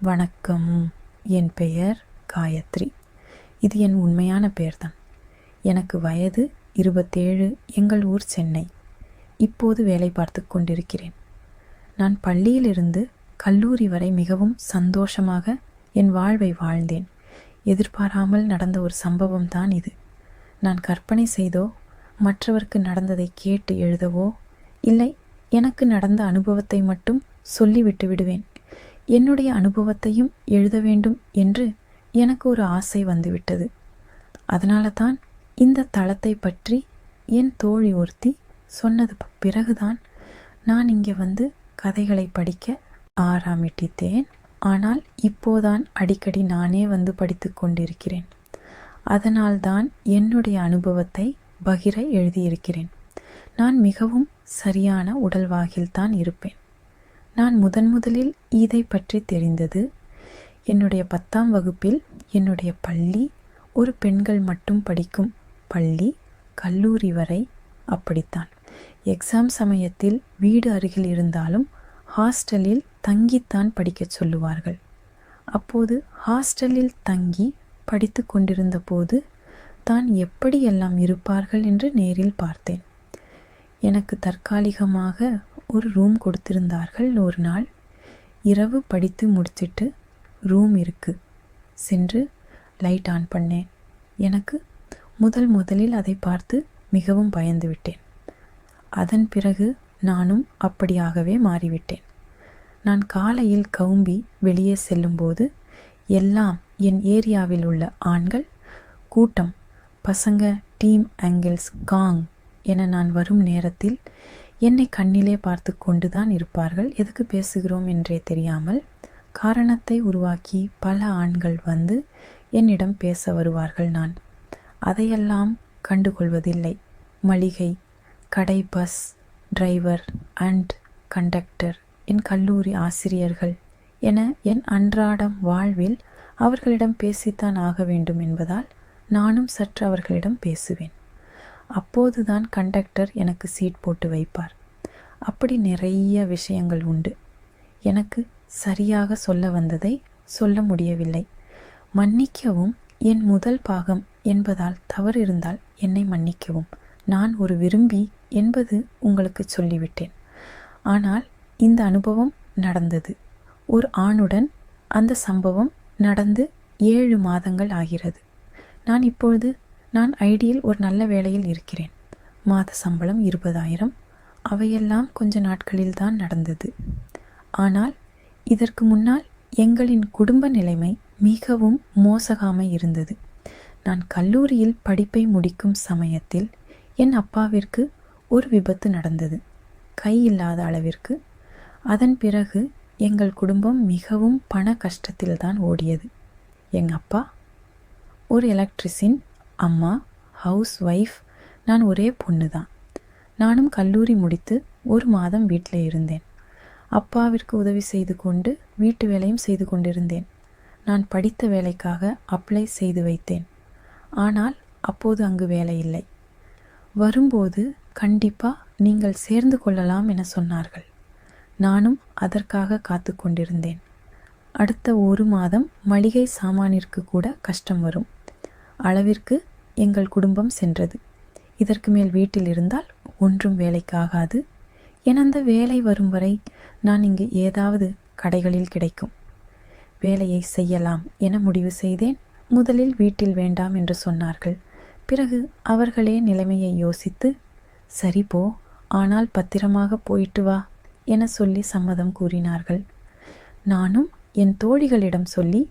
வணக்கம். என் பெயர் காயத்ரி. இது என் உண்மையான பெயர்தான். எனக்கு வயது 27. எங்கள் ஊர் சென்னை. இப்போது வேலை பார்த்து கொண்டிருக்கிறேன். நான் பள்ளியிலிருந்து கல்லூரி வரை மிகவும் சந்தோஷமாக என் வாழ்வை வாழ்ந்தேன். எதிர்பாராமல் நடந்த ஒரு சம்பவம் தான் இது. நான் கற்பனை செய்தோ மற்றவருக்கு நடந்ததை கேட்டு எழுதவோ இல்லை, எனக்கு நடந்த அனுபவத்தை மட்டும் சொல்லிவிட்டு விடுவேன். என்னுடைய அனுபவத்தையும் எழுத வேண்டும் என்று எனக்கு ஒரு ஆசை வந்துவிட்டது. அதனால தான் இந்த தளத்தை பற்றி என் தோழி ஒருத்தி சொன்னது பிறகுதான் நான் இங்கே வந்து கதைகளை படிக்க ஆரம்பித்தேன். ஆனால் இப்போதான் அடிக்கடி நானே வந்து படித்து கொண்டிருக்கிறேன். அதனால்தான் என்னுடைய அனுபவத்தை பகிர எழுதியிருக்கிறேன். நான் மிகவும் சரியான உடல்வாகில்தான் இருப்பேன். நான் முதலில் இதை பற்றி தெரிந்தது என்னுடைய 10ஆம் வகுப்பில். என்னுடைய பள்ளி ஒரு பெண்கள் மட்டும் படிக்கும் பள்ளி. கல்லூரி வரை அப்படித்தான். எக்ஸாம் சமயத்தில் வீடு அருகில் இருந்தாலும் ஹாஸ்டலில் தங்கித்தான் படிக்கச் சொல்லுவார்கள். அப்போது ஹாஸ்டலில் தங்கி படித்து கொண்டிருந்த போது தான் எப்படியெல்லாம் இருப்பார்கள் என்று நேரில் பார்த்தேன். எனக்கு தற்காலிகமாக ஒரு ரூம் கொடுத்திருந்தார்கள். ஒரு நாள் இரவு படித்து முடிச்சிட்டு ரூம் இருக்கு சென்று லைட் ஆன் பண்ணேன். எனக்கு முதலில் அதை பார்த்து மிகவும் பயந்து விட்டேன். அதன் பிறகு நானும் அப்படியாகவே மாறிவிட்டேன். நான் காலையில் கவும்பி வெளியே செல்லும்போது எல்லாம் என் ஏரியாவில் உள்ள ஆண்கள் கூட்டம், பசங்க, டீம் ஆங்கிள்ஸ், காங் என நான் வரும் நேரத்தில் என்னை கண்ணிலே பார்த்து கொண்டுதான் இருப்பார்கள். எதுக்கு பேசுகிறோம் என்றே தெரியாமல் காரணத்தை உருவாக்கி பல ஆண்கள் வந்து என்னிடம் பேச வருவார்கள். நான் அதையெல்லாம் கண்டுகொள்வதில்லை. மளிகை கடை, பஸ் டிரைவர் அண்ட் கண்டக்டர், என் கல்லூரி ஆசிரியர்கள் என என் அன்றாடம் வாழ்வில் அவர்களிடம் பேசித்தான் ஆக வேண்டும் என்பதால் நானும் சற்று அவர்களிடம் பேசுவேன். அப்போதுதான் கண்டக்டர் எனக்கு சீட் போட்டு வைப்பார். அப்படி நிறைய விஷயங்கள் உண்டு. எனக்கு சரியாக சொல்ல வந்ததை சொல்ல முடியவில்லை. மன்னிக்கவும். என் முதல் பாகம் என்பதால் தவறு இருந்தால் என்னை மன்னிக்கவும். நான் ஒரு விரும்பி என்பது உங்களுக்கு சொல்லிவிட்டேன். ஆனால் இந்த அனுபவம் நடந்தது ஒரு ஆணுடன். அந்த சம்பவம் நடந்து 7 மாதங்கள் ஆகிறது. நான் ஐடியில் ஒரு நல்ல வேலையில் இருக்கிறேன். மாத சம்பளம் 20,000. அவையெல்லாம் கொஞ்ச நாட்களில் தான் நடந்தது. ஆனால் இதற்கு முன்னால் எங்களின் குடும்ப நிலைமை மிகவும் மோசமாக இருந்தது. நான் கல்லூரியில் படிப்பை முடிக்கும் சமயத்தில் என் அப்பாவிற்கு ஒரு விபத்து நடந்தது, கை இல்லாத அளவிற்கு. அதன் பிறகு எங்கள் குடும்பம் மிகவும் பண கஷ்டத்தில்தான் ஓடியது. எங்கள் அப்பா ஒரு எலக்ட்ரிஷியன், அம்மா ஹவுஸ் ஒய்ஃப். நான் ஒரே பொண்ணு தான். நானும் கல்லூரி முடித்து 1 மாதம் வீட்டில் இருந்தேன். அப்பாவிற்கு உதவி செய்து கொண்டு வீட்டு வேலையும் செய்து கொண்டிருந்தேன். நான் படித்த வேலைக்காக அப்ளை செய்து வைத்தேன். ஆனால் அப்போது அங்கு வேலை இல்லை. வரும்போது கண்டிப்பாக நீங்கள் சேர்ந்து கொள்ளலாம் என சொன்னார்கள். நானும் அதற்காக காத்து கொண்டிருந்தேன். அடுத்த 1 மாதம் மளிகை சாமானிற்கு கூட கஷ்டம் வரும் அளவிற்கு எங்கள் குடும்பம் சென்றது. இதற்கு மேல் வீட்டில் இருந்தால் ஒன்றும் வேலைக்காகாது. அந்த வேலை வரும் வரை நான் இங்கு ஏதாவது கடைகளில் கிடைக்கும் வேலையை செய்யலாம் என முடிவு செய்தேன். முதலில் வீட்டில் வேண்டாம் என்று சொன்னார்கள். பிறகு அவர்களே நிலைமையை யோசித்து, சரி போ, ஆனால் பத்திரமாக போயிட்டு வா என சொல்லி சம்மதம் கூறினார்கள். நானும் என் தோழிகளிடம் சொல்லி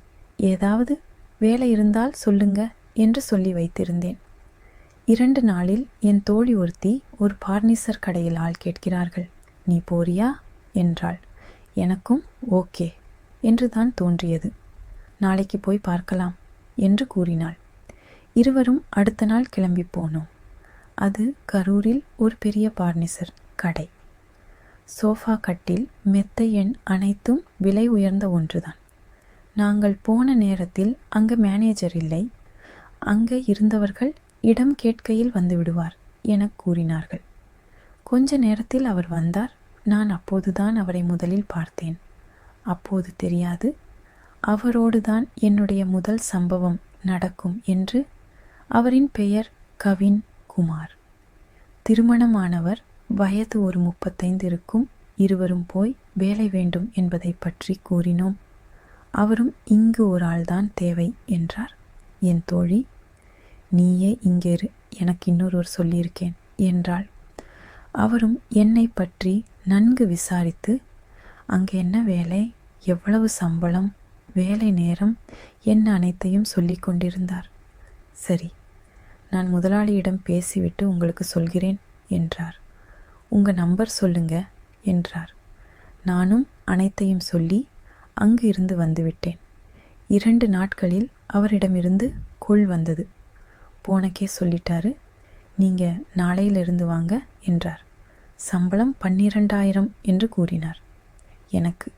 ஏதாவது வேலை இருந்தால் சொல்லுங்க என்று சொல்லி வைத்திருந்தேன். 2 நாளில் என் தோழி ஒருத்தி ஒரு பார்னிச்சர் கடையில் ஆள் கேட்கிறார்கள். நீ போறியா என்றாள். எனக்கும் ஓகே என்று தான் தோன்றியது. நாளைக்கு போய் பார்க்கலாம் என்று கூறினாள். இருவரும் அடுத்த நாள் கிளம்பி போனோம். அது கரூரில் ஒரு பெரிய பார்னிச்சர் கடை. சோஃபா, கட்டில், மெத்தை எண் அனைத்தும் விலை உயர்ந்த ஒன்றுதான். நாங்கள் போன நேரத்தில் அங்கு மேனேஜர் இல்லை. அங்கே இருந்தவர்கள் இடம் கேட்கையில் வந்து விடுவார் என கூறினார்கள். கொஞ்ச நேரத்தில் அவர் வந்தார். நான் அப்போதுதான் அவரை முதலில் பார்த்தேன். அப்போது தெரியாது, அவரோடுதான் என்னுடைய முதல் சம்பவம் நடக்கும் என்று. அவரின் பெயர் கவின் குமார். திருமணமானவர். வயது ஒரு 35 இருக்கும். இருவரும் போய் வேலை வேண்டும் என்பதை பற்றி கூறினோம். அவரும் இங்கு ஒரு ஆள்தான் தேவை என்றார். என் தோழி, நீயே இங்கேரு, எனக்கு இன்னொருவர் சொல்லியிருக்கேன் என்றாள். அவரும் என்னை பற்றி நன்கு விசாரித்து அங்கே என்ன வேலை, எவ்வளவு சம்பளம், வேலை நேரம் என்ன அனைத்தையும் சொல்லி கொண்டிருந்தார். சரி, நான் முதலாளியிடம் பேசிவிட்டு உங்களுக்கு சொல்கிறேன் என்றார். உங்கள் நம்பர் சொல்லுங்க என்றார். நானும் அனைத்தையும் சொல்லி அங்கு இருந்து வந்துவிட்டேன். 2 நாட்களில் அவரிடமிருந்து கொள் வந்தது. போனக்கே சொல்லிட்டாரு, நீங்கள் நாளையிலிருந்து வாங்க என்றார். சம்பளம் 12,000 என்று கூறினார். எனக்கு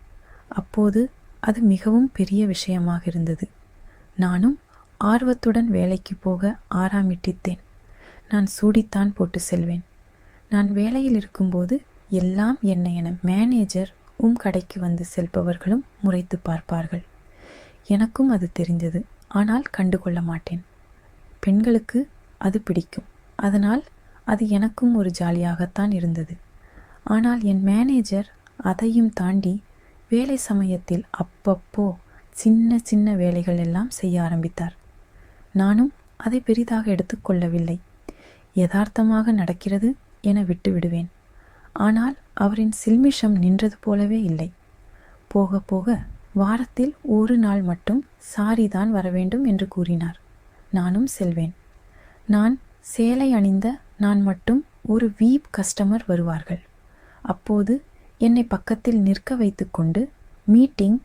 அப்போது அது மிகவும் பெரிய விஷயமாக இருந்தது. நானும் ஆர்வத்துடன் வேலைக்கு போக ஆரம்பித்தேன். நான் சூடித்தான் போட்டு செல்வேன். நான் வேலையில் இருக்கும்போது எல்லாம் என்னை என மேனேஜர் கடைக்கு வந்து செல்பவர்களும் முறைத்து பார்ப்பார்கள். எனக்கும் அது தெரிந்தது, ஆனால் கண்டுகொள்ள மாட்டேன். பெண்களுக்கு அது பிடிக்கும், அதனால் அது எனக்கும் ஒரு ஜாலியாகத்தான் இருந்தது. ஆனால் என் மேனேஜர் அதையும் தாண்டி வேலை சமயத்தில் அப்பப்போ சின்ன சின்ன வேலைகள் எல்லாம் செய்ய ஆரம்பித்தார். நானும் அதை பெரிதாக எடுத்துக்கொள்ளவில்லை. யதார்த்தமாக நடக்கிறது என விட்டு விடுவேன். ஆனால் அவரின் சில்மிஷம் நின்றது போலவே இல்லை. போக போக வாரத்தில் ஒரு நாள் மட்டும் சாரிதான் வரவேண்டும் என்று கூறினார். நானும் செல்வேன். நான் சேலை அணிந்த நான் மட்டும் ஒரு வீப் கஸ்டமர் வருவார்கள். அப்போது என்னை பக்கத்தில் நிற்க வைத்து கொண்டு மீட்டிங்